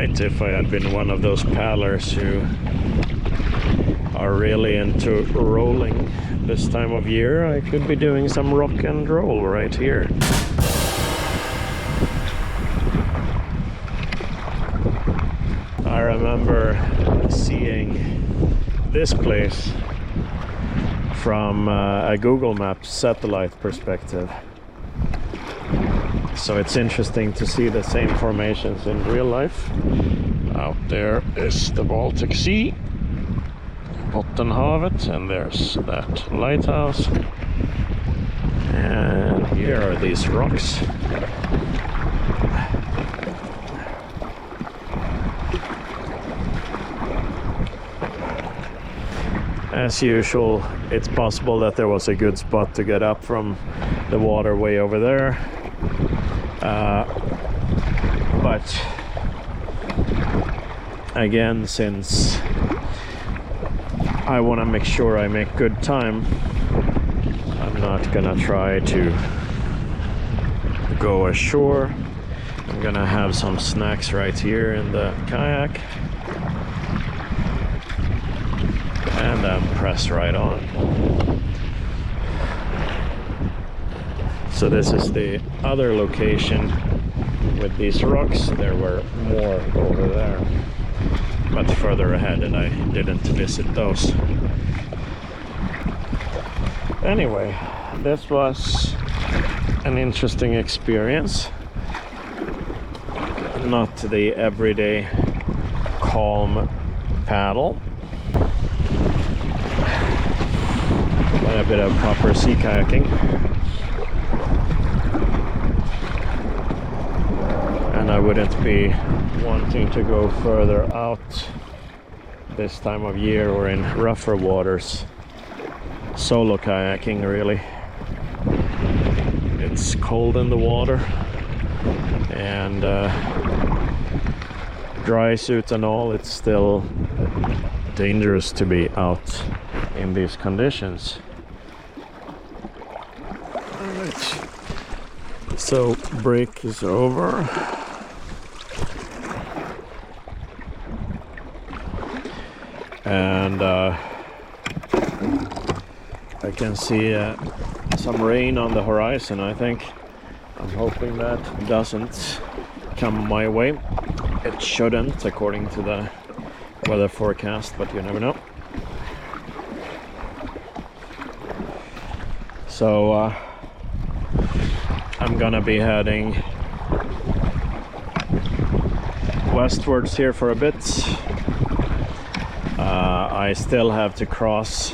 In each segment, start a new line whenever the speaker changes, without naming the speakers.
point, if I had been one of those paddlers who are really into rolling this time of year, I could be doing some rock and roll right here. I remember seeing this place from a Google Maps satellite perspective. So it's interesting to see the same formations in real life. Out there is the Baltic Sea, Bottenhavet, and there's that lighthouse. And here are these rocks. As usual, it's possible that there was a good spot to get up from the water way over there. But again, since I want to make sure I make good time, I'm not gonna try to go ashore. I'm gonna have some snacks right here in the kayak and then press right on. So this is the other location with these rocks. There were more over there, but further ahead, and I didn't visit those. Anyway, this was an interesting experience. Not the everyday calm paddle, but a bit of proper sea kayaking. And I wouldn't be wanting to go further out this time of year or in rougher waters solo kayaking, really. It's cold in the water, and dry suit and all, it's still dangerous to be out in these conditions. Alright, so break is over. And I can see some rain on the horizon, I think. I'm hoping that doesn't come my way. It shouldn't, according to the weather forecast, but you never know. So I'm gonna be heading westwards here for a bit. I still have to cross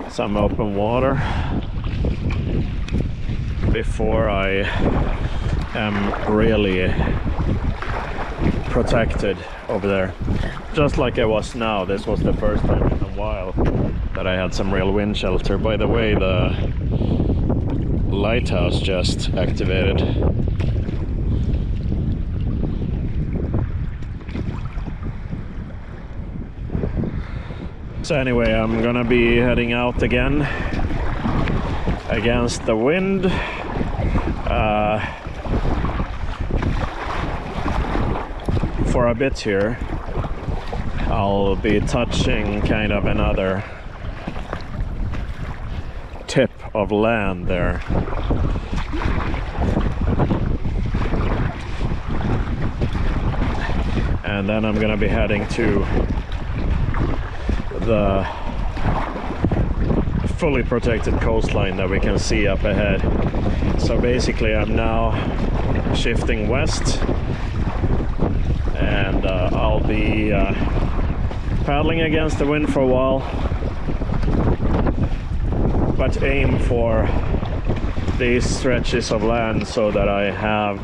some open water before I am really protected over there. Just like I was now. This was the first time in a while that I had some real wind shelter. By the way, the lighthouse just activated. So anyway, I'm gonna be heading out again against the wind. For a bit here. I'll be touching kind of another tip of land there. And then I'm gonna be heading to the fully protected coastline that we can see up ahead. So basically I'm now shifting west, and I'll be paddling against the wind for a while, but aim for these stretches of land so that I have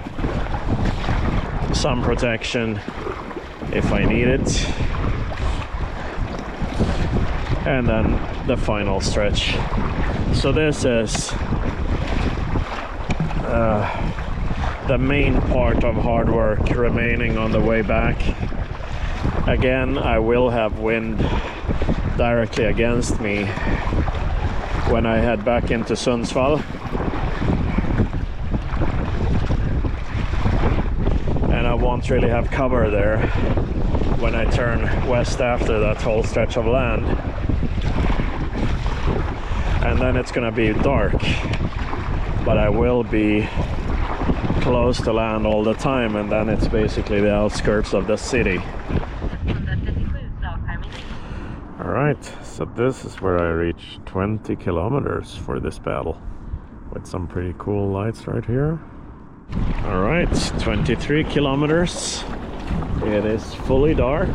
some protection if I need it. And then the final stretch. So this is the main part of hard work remaining on the way back. Again, I will have wind directly against me when I head back into Sundsvall. And I won't really have cover there when I turn west after that whole stretch of land. And then it's gonna be dark, but I will be close to land all the time, and then it's basically the outskirts of the city. Alright, so this is where I reached 20 kilometers for this paddle, with some pretty cool lights right here. Alright, 23 kilometers. It is fully dark.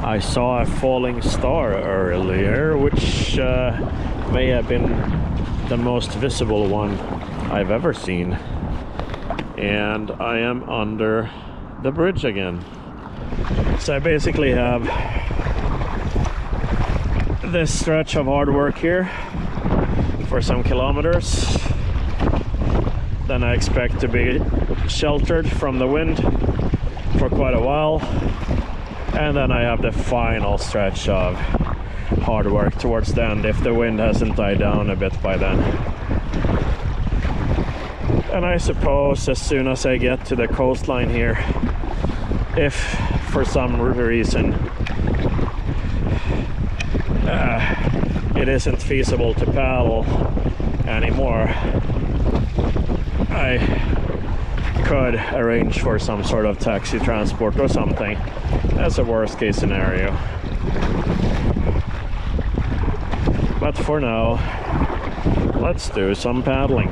I saw a falling star earlier, which may have been the most visible one I've ever seen. And I am under the bridge again. So I basically have this stretch of hard work here for some kilometers. Then I expect to be sheltered from the wind for quite a while, and then I have the final stretch of hard work towards the end, if the wind hasn't died down a bit by then. And I suppose as soon as I get to the coastline here, if for some reason it isn't feasible to paddle anymore, I could arrange for some sort of taxi transport or something as a worst case scenario. But for now, let's do some paddling.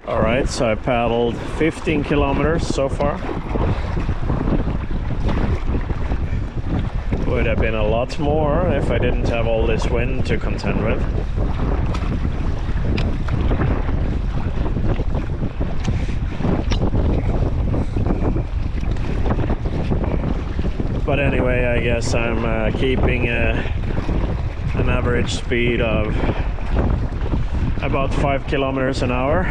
Alright, so I paddled 15 kilometers so far. Would have been a lot more if I didn't have all this wind to contend with. But anyway, I guess I'm keeping an average speed of about 5 kilometers an hour,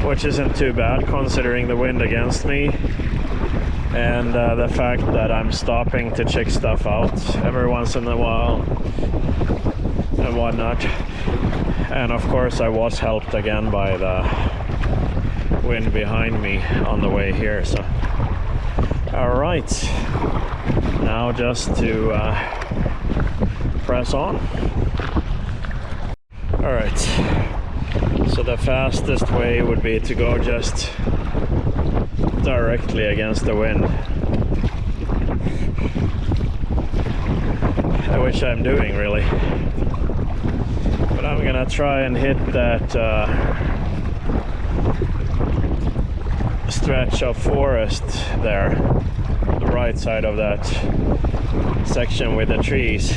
which isn't too bad considering the wind against me and the fact that I'm stopping to check stuff out every once in a while and whatnot. And of course I was helped again by the wind behind me on the way here. So alright, now just to press on. Alright, so the fastest way would be to go just directly against the wind, which I'm doing really. But I'm gonna try and hit that stretch of forest there, the right side of that section with the trees,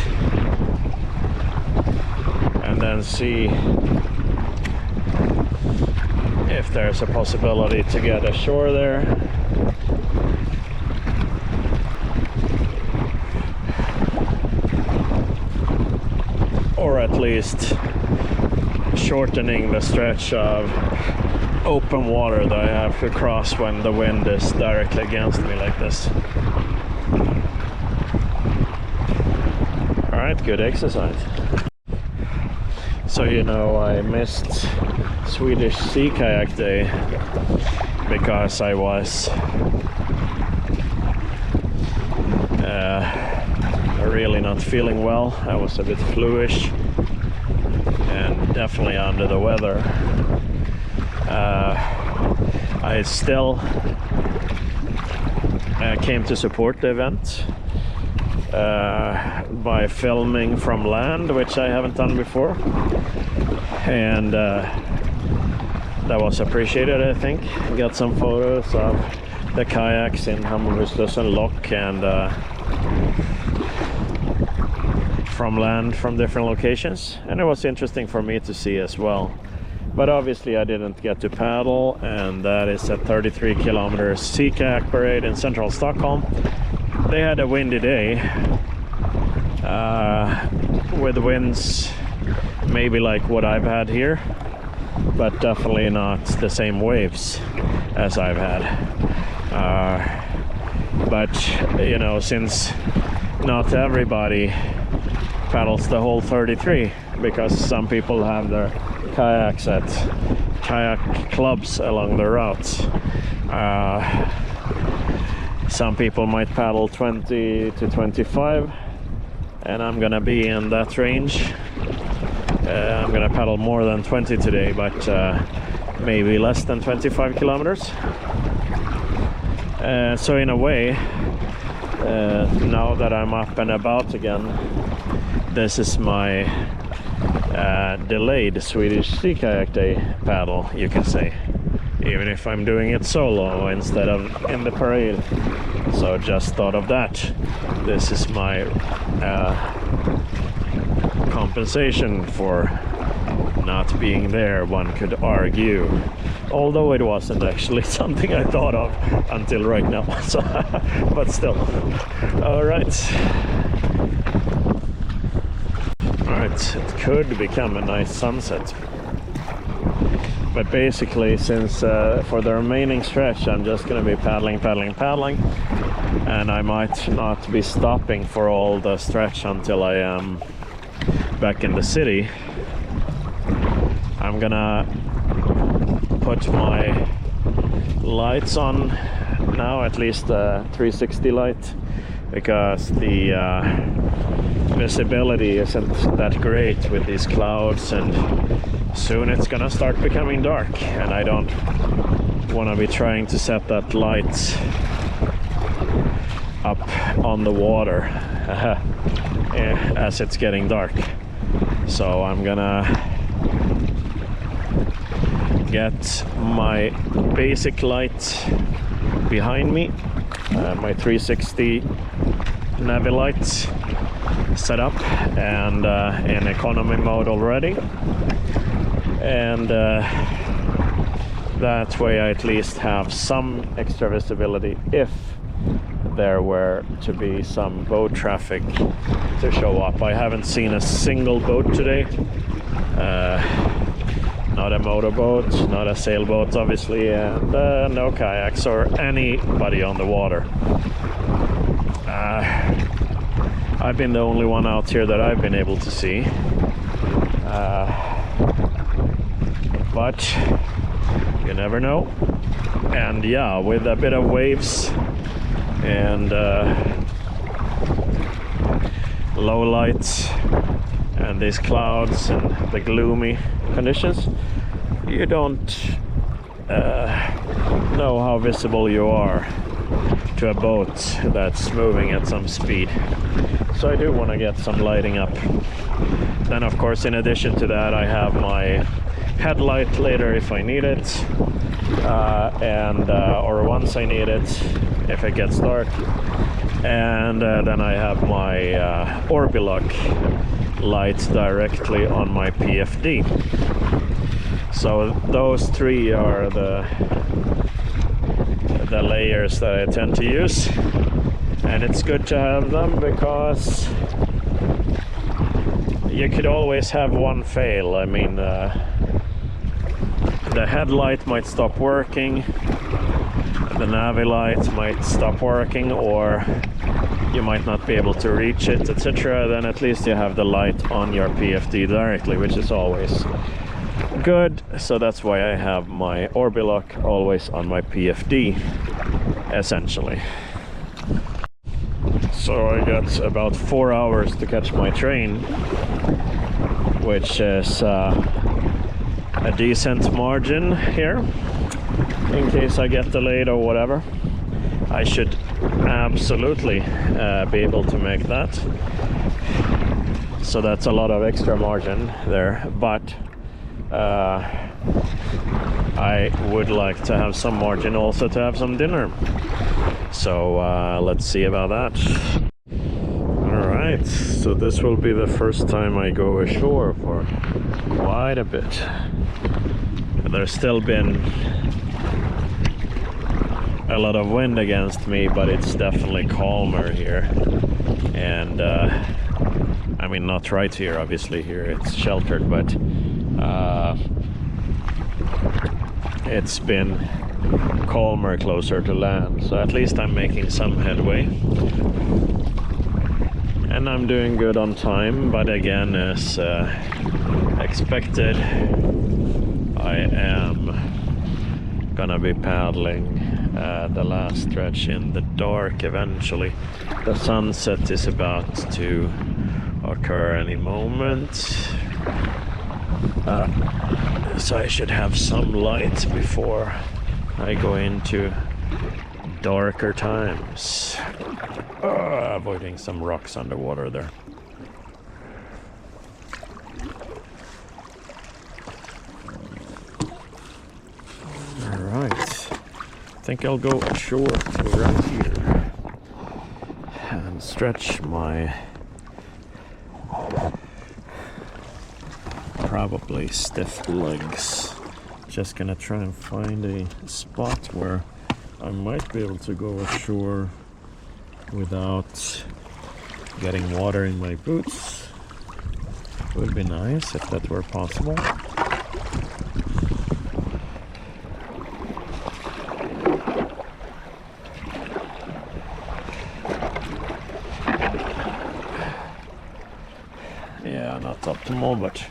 and then see if there's a possibility to get ashore there. Or at least shortening the stretch of open water that I have to cross when the wind is directly against me like this. Alright, good exercise. So you know, I missed Swedish Sea Kayak Day because I was really not feeling well. I was a bit fluish and definitely under the weather. I still came to support the event by filming from land, which I haven't done before, and that was appreciated, I think. Got some photos of the kayaks in Hammarbystusen Lock and from land from different locations, and it was interesting for me to see as well. But obviously I didn't get to paddle, and that is a 33 kilometer sea kayak parade in central Stockholm. They had a windy day with winds maybe like what I've had here, but definitely not the same waves as I've had. But you know, since not everybody paddles the whole 33, because some people have their kayaks at kayak clubs along the routes. Some people might paddle 20 to 25, and I'm gonna be in that range. I'm gonna paddle more than 20 today, but maybe less than 25 kilometers. So in a way, now that I'm up and about again, this is my delayed Swedish sea kayak day paddle, you can say, even if I'm doing it solo instead of in the parade. So just thought of that. This is my compensation for not being there, one could argue, although it wasn't actually something I thought of until right now. So, but still. All right, it could become a nice sunset, but basically, since for the remaining stretch I'm just gonna be paddling, and I might not be stopping for all the stretch until I am back in the city. I'm gonna put my lights on now, at least the 360 light, because the visibility isn't that great with these clouds, and soon it's gonna start becoming dark, and I don't want to be trying to set that light up on the water as it's getting dark. So I'm gonna get my basic light behind me, my 360 Navi light set up and in economy mode already, and that way I at least have some extra visibility if there were to be some boat traffic to show up. I haven't seen a single boat today, not a motorboat, not a sailboat obviously, and no kayaks or anybody on the water. I've been the only one out here that I've been able to see, but you never know. And yeah, with a bit of waves and low lights and these clouds and the gloomy conditions, you don't know how visible you are to a boat that's moving at some speed. So I do want to get some lighting up. Then of course, in addition to that, I have my headlight later if I need it, or once I need it if it gets dark, and then I have my Orbilock light directly on my PFD. So those three are the layers that I tend to use, and it's good to have them because you could always have one fail. I mean, the headlight might stop working, the Navi light might stop working, or you might not be able to reach it, etc. Then at least you have the light on your PFD directly, which is always good. So that's why I have my Orbilock always on my PFD, essentially. So I got about 4 hours to catch my train, which is a decent margin here in case I get delayed or whatever. I should absolutely be able to make that. So that's a lot of extra margin there, but I would like to have some margin also to have some dinner. So let's see about that. Alright, so this will be the first time I go ashore for quite a bit. There's still been a lot of wind against me, but it's definitely calmer here. And I mean, not right here, obviously here it's sheltered, but it's been calmer closer to land, so at least I'm making some headway, and I'm doing good on time. But again, as expected, I am gonna be paddling the last stretch in the dark eventually. The sunset is about to occur any moment, so I should have some light before I go into darker times. Avoiding some rocks underwater there. Alright, I think I'll go ashore to right here and stretch my probably stiff legs. Just gonna try and find a spot where I might be able to go ashore without getting water in my boots. Would be nice if that were possible. Yeah, not optimal, but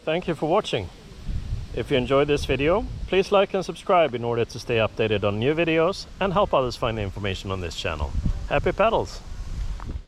thank you for watching. If you enjoyed this video, please like and subscribe in order to stay updated on new videos and help others find information on this channel. Happy paddles!